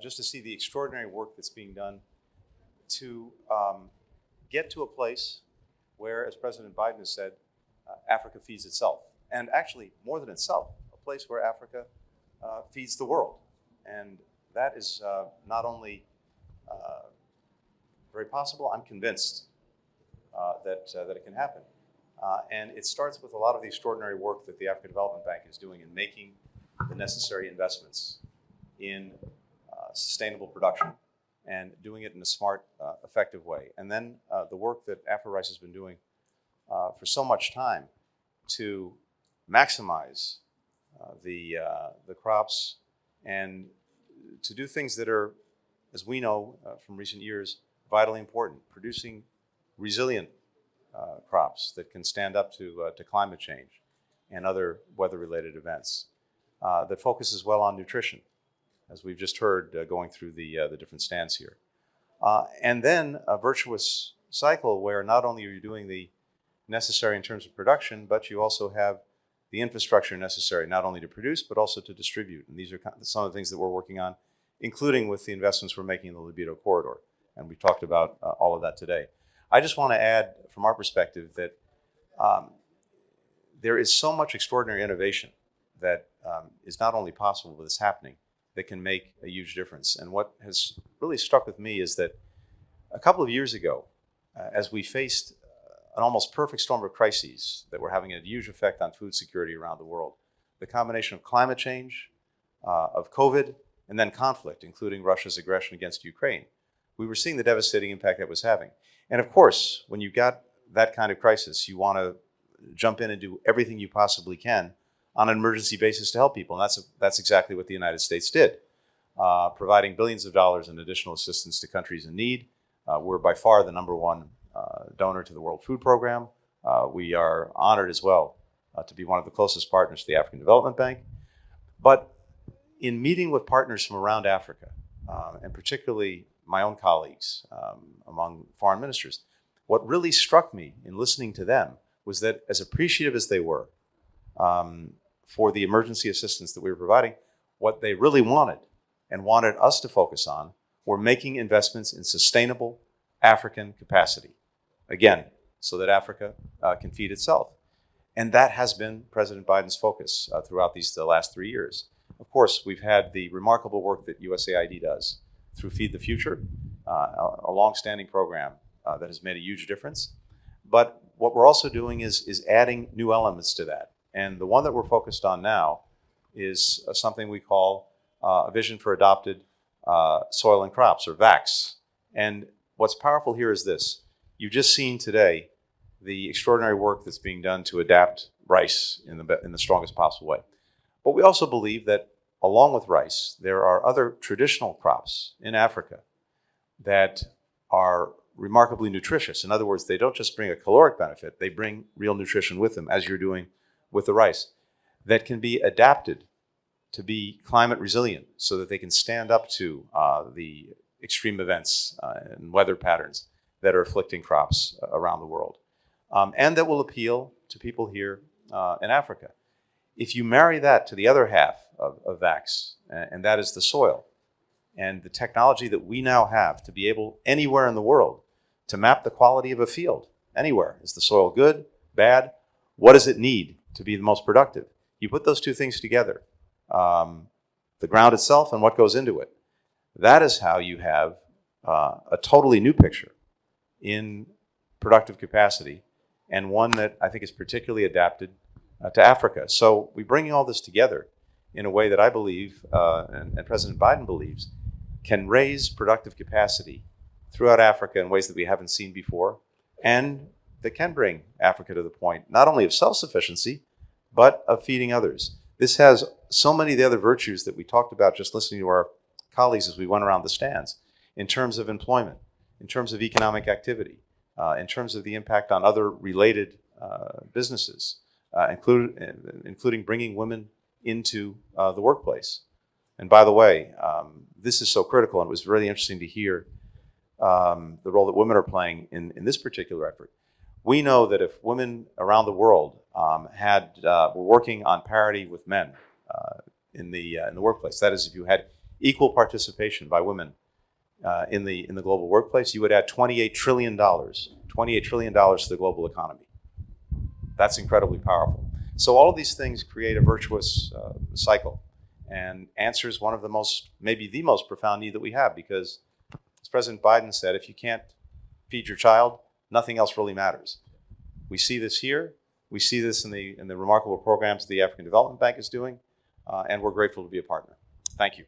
just to see the extraordinary work that's being done to get to a place where, as President Biden has said, Africa feeds itself. And actually, more than itself, a place where Africa feeds the world. And that is not only very possible, I'm convinced that it can happen. And it starts with a lot of the extraordinary work that the Africa Development Bank is doing in making the necessary investments in sustainable production and doing it in a smart, effective way. And then the work that AfriRice has been doing for so much time to maximize the crops and to do things that are, as we know from recent years, vitally important, producing resilient crops that can stand up to climate change and other weather-related events, that focuses well on nutrition, as we've just heard going through the different stands here. And then a virtuous cycle where not only are you doing the necessary in terms of production, but you also have the infrastructure necessary not only to produce, but also to distribute. And these are some of the things that we're working on, including with the investments we're making in the Libido corridor. And we've talked about all of that today. I just want to add, from our perspective, that there is so much extraordinary innovation that is not only possible, but is happening, that can make a huge difference. And what has really struck with me is that a couple of years ago, as we faced an almost perfect storm of crises that were having a huge effect on food security around the world, the combination of climate change, of COVID, and then conflict, including Russia's aggression against Ukraine, we were seeing the devastating impact that was having. And of course, when you've got that kind of crisis, you want to jump in and do everything you possibly can on an emergency basis to help people. And that's exactly what the United States did, providing billions of dollars in additional assistance to countries in need. We're by far the #1 donor to the World Food Program. We are honored as well to be one of the closest partners to the African Development Bank. But in meeting with partners from around Africa, and particularly my own colleagues among foreign ministers, what really struck me in listening to them was that, as appreciative as they were for the emergency assistance that we were providing, what they really wanted and wanted us to focus on were making investments in sustainable African capacity. Again, so that Africa can feed itself. And that has been President Biden's focus throughout the last 3 years. Of course, we've had the remarkable work that USAID does through Feed the Future, a long-standing program that has made a huge difference. But what we're also doing is adding new elements to that. And the one that we're focused on now is something we call a Vision for Adopted Soil and Crops, or VAX. And what's powerful here is this. You've just seen today the extraordinary work that's being done to adapt rice in the strongest possible way. But we also believe that along with rice, there are other traditional crops in Africa that are remarkably nutritious. In other words, they don't just bring a caloric benefit, they bring real nutrition with them, as you're doing with the rice, that can be adapted to be climate resilient so that they can stand up to the extreme events and weather patterns that are afflicting crops around the world, and that will appeal to people here in Africa. If you marry that to the other half of VAX, and that is the soil, and the technology that we now have to be able, anywhere in the world, to map the quality of a field, anywhere. Is the soil good, bad? What does it need to be the most productive? You put those two things together, the ground itself and what goes into it. That is how you have a totally new picture in productive capacity, and one that I think is particularly adapted to Africa. So we're bringing all this together in a way that I believe, and President Biden believes, can raise productive capacity throughout Africa in ways that we haven't seen before, and that can bring Africa to the point not only of self-sufficiency, but of feeding others. This has so many of the other virtues that we talked about just listening to our colleagues as we went around the stands, in terms of employment, in terms of economic activity, in terms of the impact on other related businesses, including bringing women into the workplace. And by the way, this is so critical, and it was really interesting to hear the role that women are playing in this particular effort. We know that if women around the world were working on parity with men in the workplace, that is, if you had equal participation by women in the global workplace, you would add $28 trillion, $28 trillion to the global economy. That's incredibly powerful. So all of these things create a virtuous cycle, and answers one of the most, maybe the most profound need that we have, because as President Biden said, if you can't feed your child, nothing else really matters. We see this here. We see this in the remarkable programs the African Development Bank is doing, and we're grateful to be a partner. Thank you.